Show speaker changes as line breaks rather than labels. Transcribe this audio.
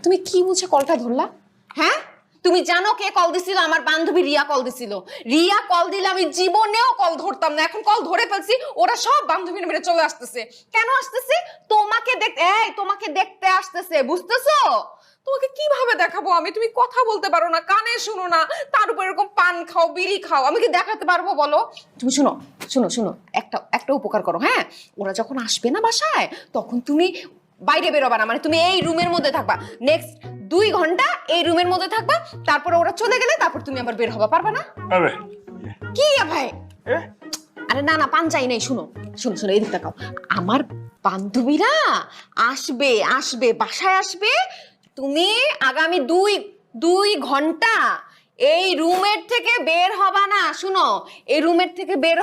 তুমি কি বুঝে কলটা ধরলা? হ্যাঁ, তুমি জানো কে কল দিছিল? আমার বান্ধবী রিয়া কল দিছিল। রিয়া কল দিলে আমি জীবনেও কল ধরতাম না, এখন কল ধরে ফেলছি। ওরা সব বান্ধবী মিলে চলে আসতেছে। কেন আসতেছে? তোমাকে দেখতে। এই তোমাকে দেখতে আসতেছে, বুঝতেছো? তোমাকে কিভাবে দেখাবো আমি? তুমি কথা বলতে পারো না, কানে শুনো না, তার উপর এরকম পান খাও, বিড়ি খাও, আমি কি দেখাতে পারবো বলো? তুমি শুনো শুনো শুনো, একটা একটা উপকার করো। হ্যাঁ, ওরা যখন আসবে না বাসায়, তখন তুমি বাইরে বেরোবা না, মানে তুমি এই রুমের মধ্যে থাকবা। নেক্সট 2 ঘন্টা এই রুমের মধ্যে থাকবা, তারপর ওরা চলে গেলে তারপর তুমি আবার বের হবা, পারবা না? কি ভাই? আরে না না, পান চাই নাই। শুনো শুনো শুনো, এদিক তাকাও। আমার বান্ধবীরা আসবে, আসবে বাসায় আসবে। তুমি আগামী 2 ঘন্টা এই রুমের থেকে বের হবা না। শুনো, এই রুমের থেকে বের